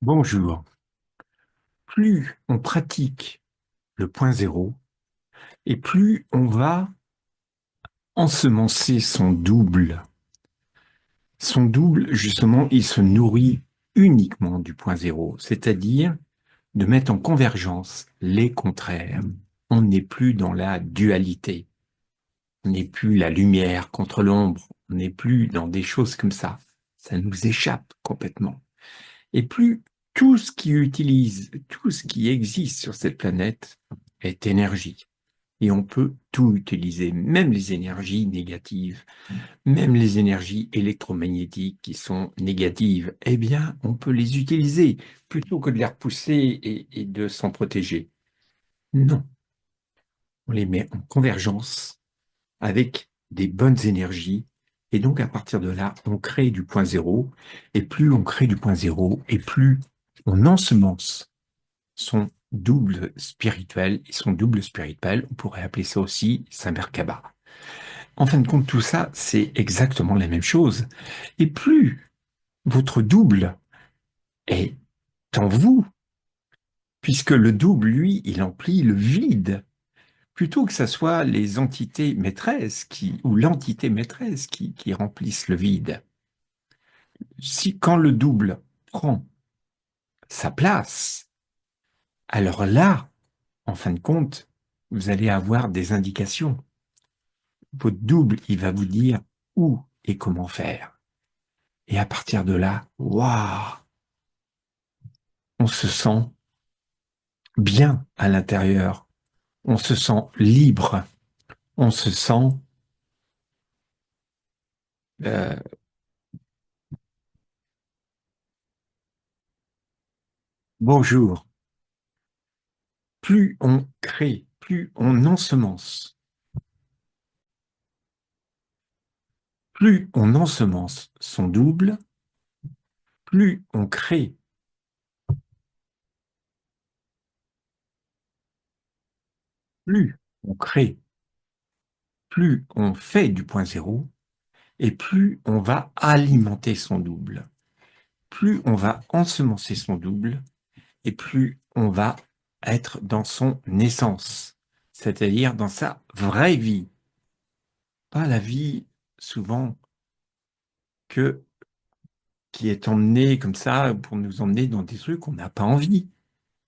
Bonjour. Plus on pratique le point zéro et plus on va ensemencer son double. Son double, justement, il se nourrit uniquement du point zéro, c'est-à-dire de mettre en convergence les contraires. On n'est plus dans la dualité. On n'est plus la lumière contre l'ombre. On n'est plus dans des choses comme ça. Ça nous échappe complètement. Et plus tout ce qui utilise, tout ce qui existe sur cette planète est énergie. Et on peut tout utiliser, même les énergies négatives, même les énergies électromagnétiques qui sont négatives, eh bien, on peut les utiliser plutôt que de les repousser et de s'en protéger. Non, on les met en convergence avec des bonnes énergies. Et donc, à partir de là, on crée du point zéro. Et plus on crée du point zéro, et plus on ensemence son double spirituel. Et son double spirituel, on pourrait appeler ça aussi sa Merkaba. En fin de compte, tout ça, c'est exactement la même chose. Et plus votre double est en vous, puisque le double, lui, il emplit le vide, plutôt que ce soit les entités maîtresses ou l'entité maîtresse qui remplissent le vide. Si quand le double prend sa place, alors là, en fin de compte, vous allez avoir des indications. Votre double, il va vous dire où et comment faire. Et à partir de là, waouh, on se sent bien à l'intérieur, on se sent libre, on se sent euh, bonjour. Plus on crée, plus on ensemence son double, plus on crée, plus on crée, plus on fait du point zéro, et plus on va alimenter son double. Plus on va ensemencer son double, et plus on va être dans son essence, c'est-à-dire dans sa vraie vie, pas la vie souvent que qui est emmenée comme ça pour nous emmener dans des trucs qu'on n'a pas envie.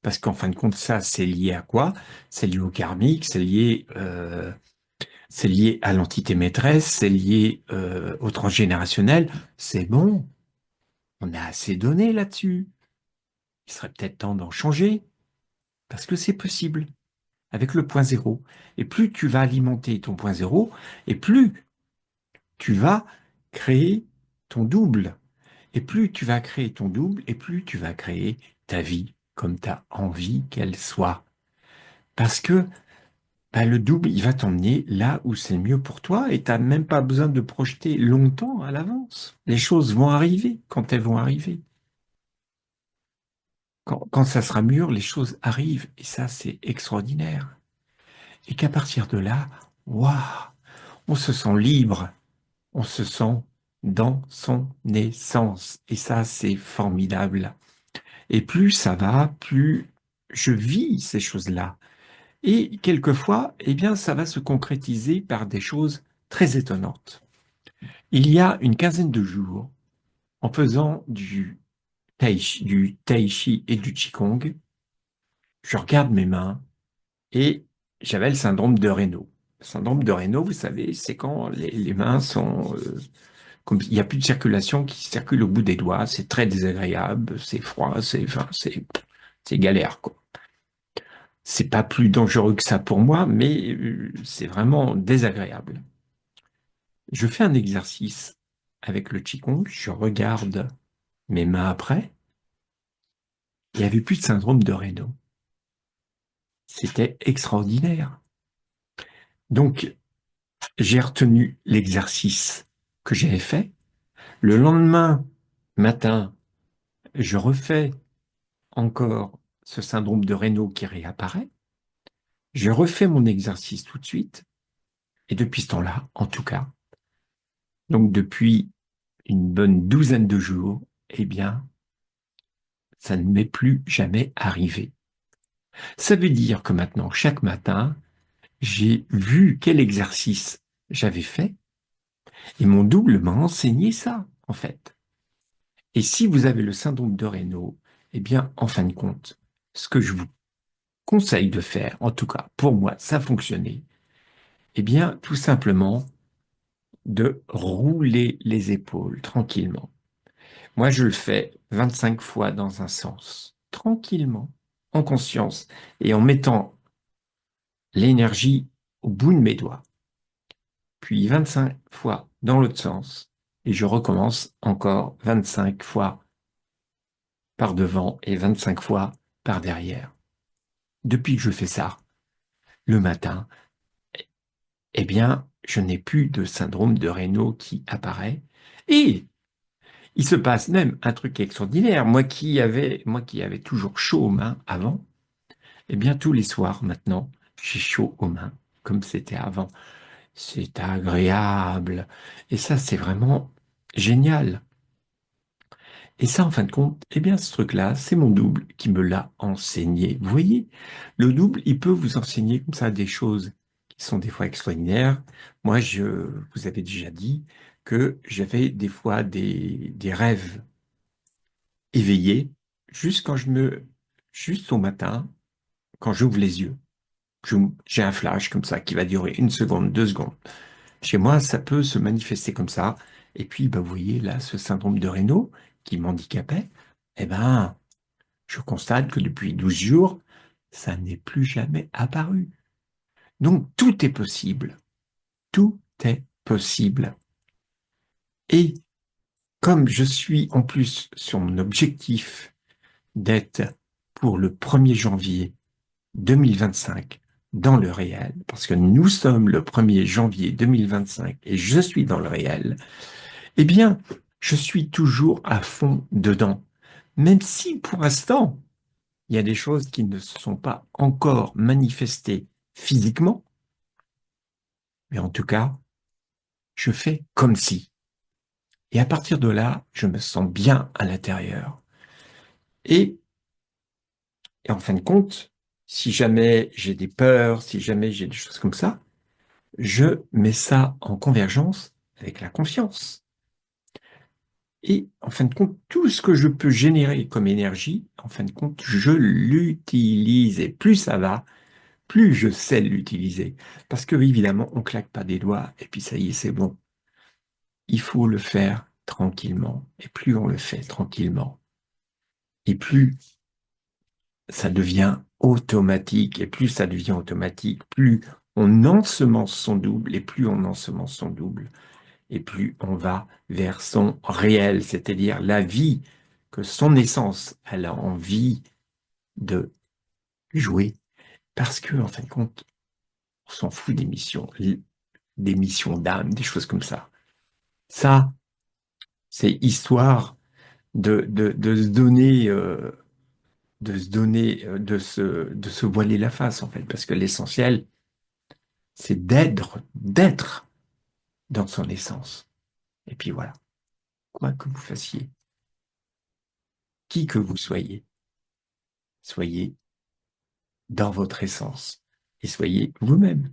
Parce qu'en fin de compte, ça, c'est lié à quoi? C'est lié au karmique, c'est lié à l'entité maîtresse, c'est lié au transgénérationnel. C'est bon, on a assez donné là-dessus. Il serait peut-être temps d'en changer, parce que c'est possible, avec le point zéro. Et plus tu vas alimenter ton point zéro, et plus tu vas créer ton double. Et plus tu vas créer ton double, et plus tu vas créer ta vie comme tu as envie qu'elle soit. Parce que bah, le double, il va t'emmener là où c'est le mieux pour toi et tu n'as même pas besoin de projeter longtemps à l'avance. Les choses vont arriver quand elles vont arriver. Quand ça sera mûr, les choses arrivent et ça, c'est extraordinaire. Et qu'à partir de là, waouh, on se sent libre, on se sent dans son essence. Et ça, c'est formidable. Et plus ça va, plus je vis ces choses-là. Et quelquefois, eh bien, ça va se concrétiser par des choses très étonnantes. Il y a une quinzaine de jours, en faisant du tai chi et du qigong, je regarde mes mains et j'avais le syndrome de Raynaud. Le syndrome de Raynaud, vous savez, c'est quand les mains sont comme il n'y a plus de circulation qui circule au bout des doigts. C'est très désagréable, c'est froid, c'est galère, quoi. C'est pas plus dangereux que ça pour moi, mais c'est vraiment désagréable. Je fais un exercice avec le Qigong, je regarde mes mains après, il n'y avait plus de syndrome de Raynaud. C'était extraordinaire. Donc, j'ai retenu l'exercice que j'avais fait. Le lendemain matin, je refais encore ce syndrome de Raynaud qui réapparaît. Je refais mon exercice tout de suite. Et depuis ce temps-là, en tout cas, donc depuis une bonne douzaine de jours, eh bien, ça ne m'est plus jamais arrivé. Ça veut dire que maintenant, chaque matin, j'ai vu quel exercice j'avais fait et mon double m'a enseigné ça, en fait. Et si vous avez le syndrome de Raynaud, eh bien, en fin de compte, ce que je vous conseille de faire, en tout cas pour moi, ça fonctionnait, eh bien, tout simplement de rouler les épaules tranquillement. Moi, je le fais 25 fois dans un sens, tranquillement, en conscience et en mettant l'énergie au bout de mes doigts. Puis 25 fois dans l'autre sens et je recommence encore 25 fois par devant et 25 fois par derrière. Depuis que je fais ça, le matin, eh bien, je n'ai plus de syndrome de Raynaud qui apparaît. Et il se passe même un truc extraordinaire. Moi qui avais toujours chaud aux mains avant, eh bien, tous les soirs maintenant, j'ai chaud aux mains, comme c'était avant. C'est agréable. Et ça, c'est vraiment génial. Et ça, en fin de compte, eh bien, ce truc-là, c'est mon double qui me l'a enseigné. Vous voyez, le double, il peut vous enseigner comme ça des choses qui sont des fois extraordinaires. Moi, je vous avais déjà dit que j'avais des fois des rêves éveillés juste juste au matin, quand j'ouvre les yeux. J'ai un flash comme ça qui va durer 1 seconde, 2 secondes. Chez moi, ça peut se manifester comme ça. Et puis, bah, vous voyez, là, ce syndrome de Raynaud qui m'handicapait, eh ben, je constate que depuis 12 jours, ça n'est plus jamais apparu. Donc, tout est possible. Tout est possible. Et comme je suis en plus sur mon objectif d'être pour le 1er janvier 2025 dans le réel, parce que nous sommes le 1er janvier 2025 et je suis dans le réel, eh bien, je suis toujours à fond dedans. Même si pour l'instant, il y a des choses qui ne se sont pas encore manifestées physiquement, mais en tout cas, je fais comme si. Et à partir de là, je me sens bien à l'intérieur. Et, et en fin de compte, si jamais j'ai des peurs, si jamais j'ai des choses comme ça, je mets ça en convergence avec la confiance. Et en fin de compte, tout ce que je peux générer comme énergie, en fin de compte, je l'utilise. Et plus ça va, plus je sais l'utiliser. Parce que évidemment, on claque pas des doigts et puis ça y est, c'est bon. Il faut le faire tranquillement. Et plus on le fait tranquillement, et plus ça devient automatique. Et plus ça devient automatique, plus on ensemence son double, et plus on ensemence son double, et plus on va vers son réel, c'est-à-dire la vie que son essence, elle a envie de jouer. Parce que, en fin de compte, on s'en fout des missions d'âme, des choses comme ça. Ça, c'est histoire de se donner, de se voiler la face, en fait, parce que l'essentiel, c'est d'être dans son essence. Et puis voilà, quoi que vous fassiez, qui que vous soyez, soyez dans votre essence et soyez vous-même.